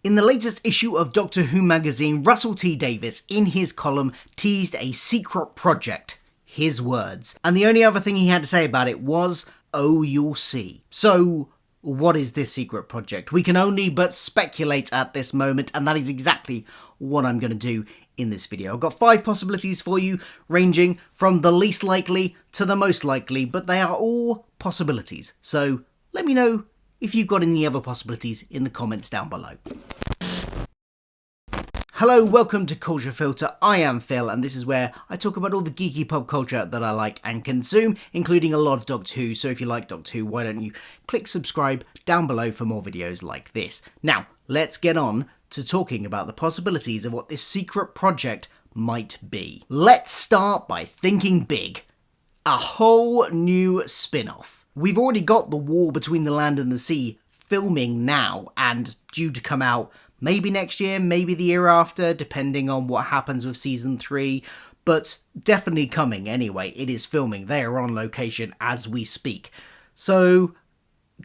In the latest issue of Doctor Who magazine, Russell T Davies, in his column, teased a secret project. His words. And the only other thing he had to say about it was, "Oh, you'll see." So, what is this secret project? We can only but speculate at this moment, and that is exactly what I'm going to do in this video. I've got 5 possibilities for you, ranging from the least likely to the most likely, but they are all possibilities. So, let me know if you've got any other possibilities in the comments down below. Hello, welcome to Culture Filter. I am Phil, and this is where I talk about all the geeky pop culture that I like and consume, including a lot of Doctor Who. So if you like Doctor Who, why don't you click subscribe down below for more videos like this. Now, let's get on to talking about the possibilities of what this secret project might be. Let's start by thinking big. A whole new spin-off. We've already got The War Between the Land and the Sea filming now and due to come out maybe next year, maybe the year after, depending on what happens with season 3, but definitely coming anyway. It is filming. They are on location as we speak. So,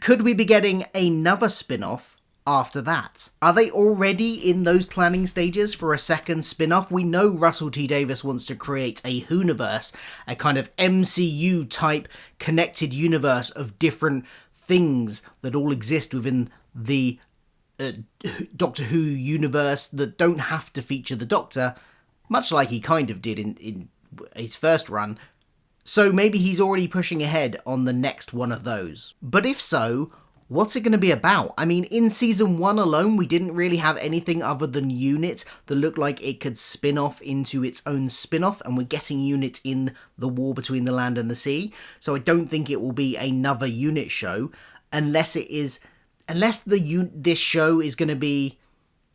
could we be getting another spin-off after that? Are they already in those planning stages for a second spin-off? We know Russell T Davies wants to create a Whoniverse, a kind of MCU type connected universe of different things that all exist within the Doctor Who universe that don't have to feature the Doctor, much like he kind of did in his first run. So maybe he's already pushing ahead on the next one of those. But if so, what's it going to be about? I mean, in season 1 alone, we didn't really have anything other than Unit that looked like it could spin off into its own spin-off, and we're getting Unit in The War Between the Land and the Sea. So I don't think it will be another Unit show, unless this show is going to be,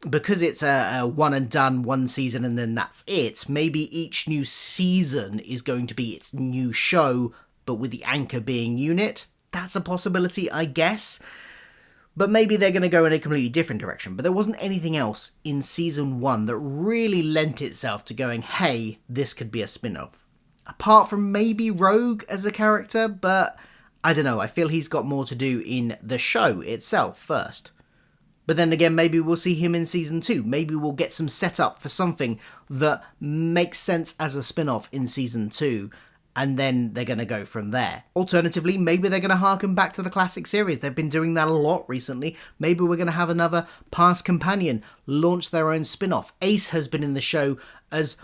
because it's a one and done, one season and then that's it, maybe each new season is going to be its new show, but with the anchor being Unit. That's a possibility, I guess. But maybe they're going to go in a completely different direction. But there wasn't anything else in season 1 that really lent itself to going, hey, this could be a spin-off. Apart from maybe Rogue as a character, but I don't know, I feel he's got more to do in the show itself first. But then again, maybe we'll see him in season 2. Maybe we'll get some setup for something that makes sense as a spin-off in season 2, and then they're going to go from there. Alternatively, maybe they're going to harken back to the classic series. They've been doing that a lot recently. Maybe we're going to have another past companion launch their own spin-off. Ace has been in the show as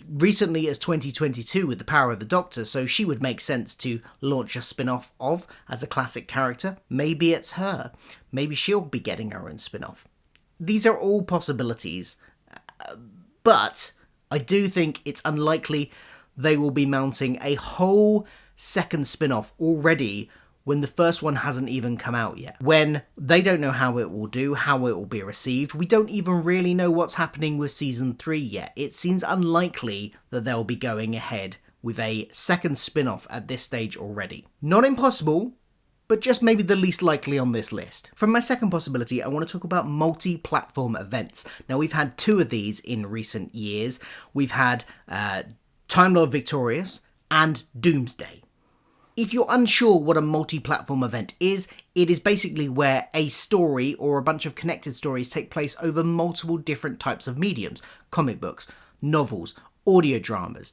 recently as 2022 with The Power of the Doctor, so she would make sense to launch a spin-off of as a classic character. Maybe it's her. Maybe she'll be getting her own spin-off. These are all possibilities, but I do think it's unlikely they will be mounting a whole second spin-off already when the first one hasn't even come out yet. When they don't know how it will do, how it will be received. We don't even really know what's happening with season 3 yet. It seems unlikely that they'll be going ahead with a second spin-off at this stage already. Not impossible, but just maybe the least likely on this list. From my second possibility, I want to talk about multi-platform events. Now, we've had 2 of these in recent years. We've had Time Lord Victorious and Doomsday. If you're unsure what a multi-platform event is, it is basically where a story or a bunch of connected stories take place over multiple different types of mediums. Comic books, novels, audio dramas,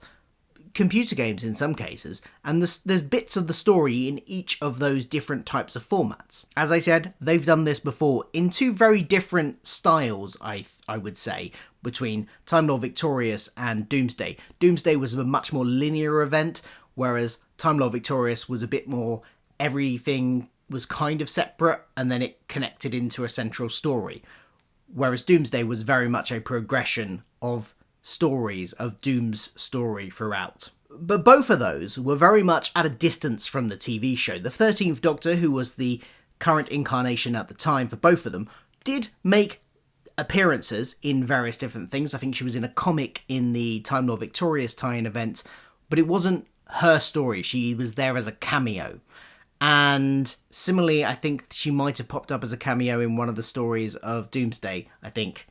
computer games in some cases, and there's bits of the story in each of those different types of formats. As I said, they've done this before in 2 very different styles, I would say, between Time Lord Victorious and Doomsday. Doomsday was a much more linear event, whereas Time Lord Victorious was a bit more, everything was kind of separate and then it connected into a central story. Whereas Doomsday was very much a progression of stories, of Doom's story throughout. But both of those were very much at a distance from the TV show. The 13th Doctor, who was the current incarnation at the time for both of them, did make appearances in various different things. I think she was in a comic in the Time Lord Victorious tie-in event, but it wasn't her story. She was there as a cameo. And similarly, I think she might have popped up as a cameo in one of the stories of Doomsday, I think.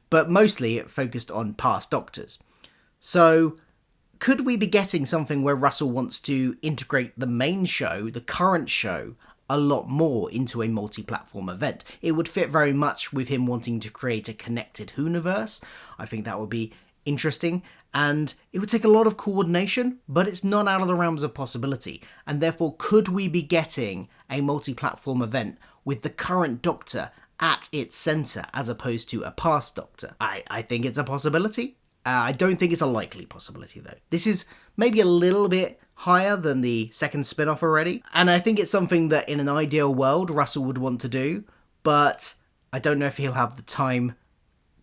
But mostly it focused on past Doctors. So could we be getting something where Russell wants to integrate the main show, the current show, a lot more into a multi-platform event. It would fit very much with him wanting to create a connected Whoniverse. I think that would be interesting, and it would take a lot of coordination, but it's not out of the realms of possibility. And therefore, could we be getting a multi-platform event with the current Doctor at its centre as opposed to a past Doctor? I think it's a possibility. I don't think it's a likely possibility, though. This is maybe a little bit higher than the second spin-off already, and I think it's something that in an ideal world Russell would want to do, but I don't know if he'll have the time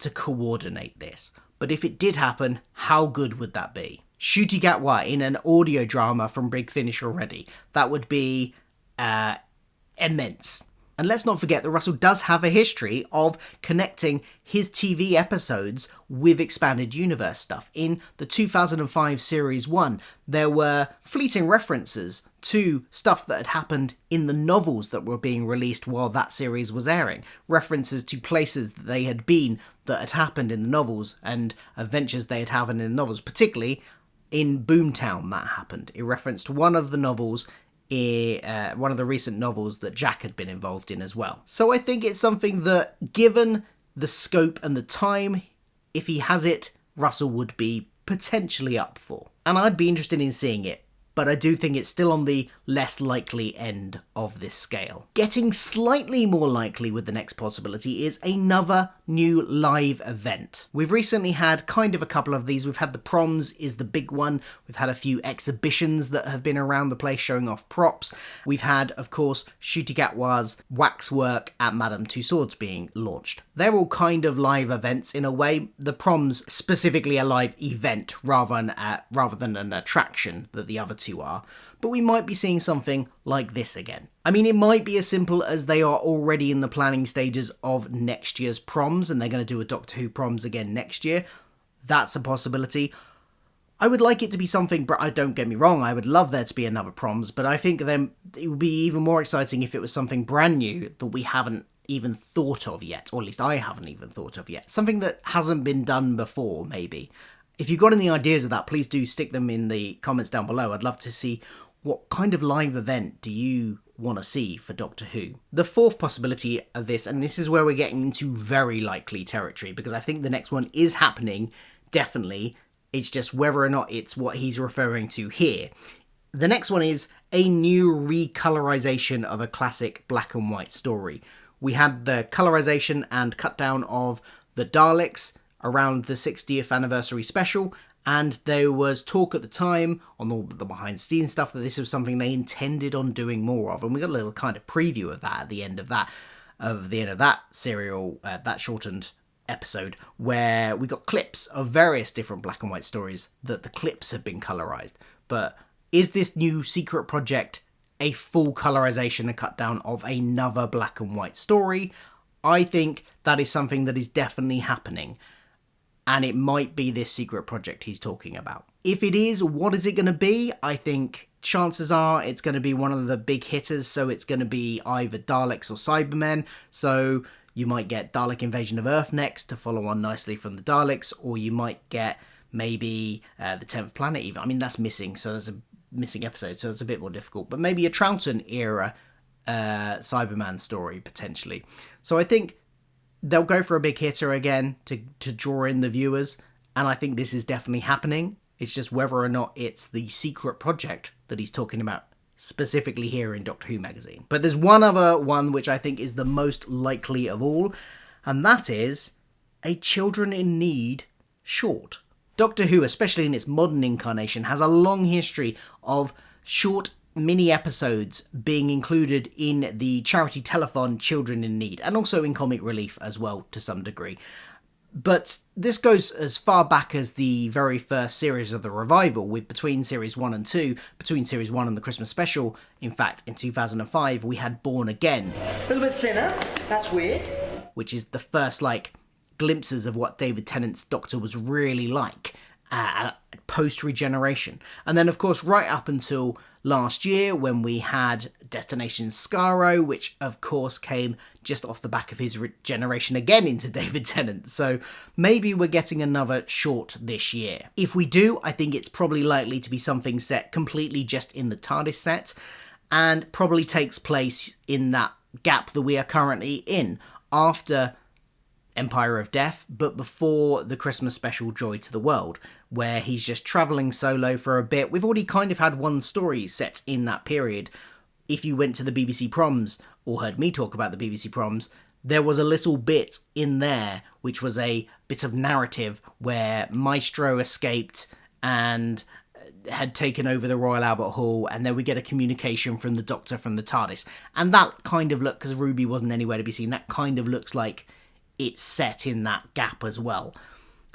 to coordinate this. But if it did happen, how good would that be? Ncuti Gatwa in an audio drama from Big Finish already. That would be immense. And let's not forget that Russell does have a history of connecting his TV episodes with Expanded Universe stuff. In the 2005 Series 1, there were fleeting references to stuff that had happened in the novels that were being released while that series was airing. References to places that they had been that had happened in the novels and adventures they had happened in the novels, particularly in Boomtown that happened. It referenced one of the novels, one of the recent novels that Jack had been involved in as well. So I think it's something that, given the scope and the time, if he has it, Russell would be potentially up for. And I'd be interested in seeing it, but I do think it's still on the less likely end of this scale. Getting slightly more likely with the next possibility is another new live event. We've recently had kind of a couple of these. We've had the Proms is the big one. We've had a few exhibitions that have been around the place showing off props. We've had, of course, Ncuti Gatwa's waxwork at Madame Tussauds being launched. They're all kind of live events in a way. The Proms specifically a live event rather than an attraction that the other two are. But we might be seeing something like this again. I mean, it might be as simple as they are already in the planning stages of next year's Proms, and they're going to do a Doctor Who Proms again next year. That's a possibility. I would like it to be something, but don't get me wrong, I would love there to be another Proms, but I think then it would be even more exciting if it was something brand new that we haven't even thought of yet, or at least I haven't even thought of yet. Something that hasn't been done before, maybe. If you've got any ideas of that, please do stick them in the comments down below. I'd love to see what kind of live event do you want to see for Doctor Who. The fourth possibility of this, and this is where we're getting into very likely territory, because I think the next one is happening, definitely. It's just whether or not it's what he's referring to here. The next one is a new recolorization of a classic black and white story. We had the colorization and cut down of the Daleks around the 60th anniversary special, and there was talk at the time on all the behind the scenes stuff that this was something they intended on doing more of, and we got a little kind of preview of that at the end of that serial, that shortened episode, where we got clips of various different black and white stories that the clips have been colorized. But is this new secret project a full colorization and cut down of another black and white story? I think that is something that is definitely happening, and it might be this secret project he's talking about. If it is, what is it going to be? I think chances are it's going to be one of the big hitters, so it's going to be either Daleks or Cybermen, so you might get Dalek Invasion of Earth next to follow on nicely from the Daleks, or you might get maybe the 10th Planet even. I mean, that's missing, so there's a missing episode, so it's a bit more difficult, but maybe a Troughton era Cyberman story, potentially. So I think they'll go for a big hitter again to draw in the viewers, and I think this is definitely happening. It's just whether or not it's the secret project that he's talking about specifically here in Doctor Who magazine. But there's one other one which I think is the most likely of all, and that is a Children in Need short. Doctor Who, especially in its modern incarnation, has a long history of short mini episodes being included in the charity telethon Children in Need, and also in Comic Relief as well to some degree. But this goes as far back as the very first series of the revival, with between series 1 and 2, between series 1 and the Christmas special, in fact in 2005 we had Born Again. A little bit thinner, that's weird. Which is the first glimpses of what David Tennant's Doctor was really like post-regeneration. And then of course right up until last year when we had Destination Skaro, which of course came just off the back of his regeneration again into David Tennant. So maybe we're getting another short this year. If we do, I think it's probably likely to be something set completely just in the TARDIS set. and probably takes place in that gap that we are currently in, after Empire of Death, but before the Christmas special Joy to the World, where he's just travelling solo for a bit. We've already kind of had one story set in that period. If you went to the BBC Proms, or heard me talk about the BBC Proms, there was a little bit in there which was a bit of narrative where Maestro escaped and had taken over the Royal Albert Hall, and then we get a communication from the Doctor from the TARDIS. And that kind of look, because Ruby wasn't anywhere to be seen, that kind of looks like it's set in that gap as well.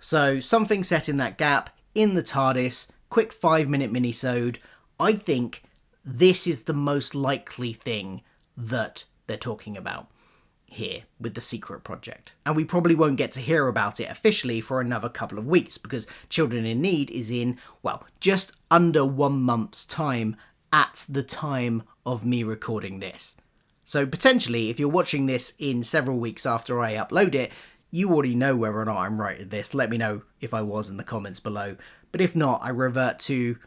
So something set in that gap, in the TARDIS, quick 5-minute mini-sode. I think this is the most likely thing that they're talking about here with the Secret Project. And we probably won't get to hear about it officially for another couple of weeks, because Children in Need is in, well, just under 1 month's time at the time of me recording this. So potentially, if you're watching this in several weeks after I upload it, you already know whether or not I'm right at this. Let me know if I was in the comments below. But if not, I revert to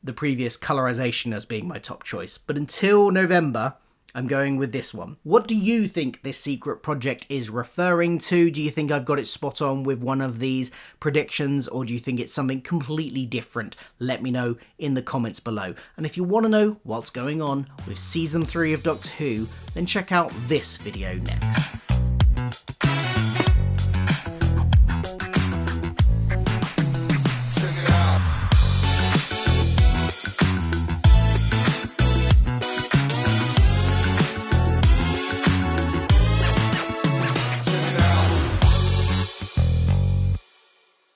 the previous colorization as being my top choice. But until November, I'm going with this one. What do you think this Secret Project is referring to? Do you think I've got it spot on with one of these predictions, or do you think it's something completely different? Let me know in the comments below. And if you want to know what's going on with Season 3 of Doctor Who, then check out this video next.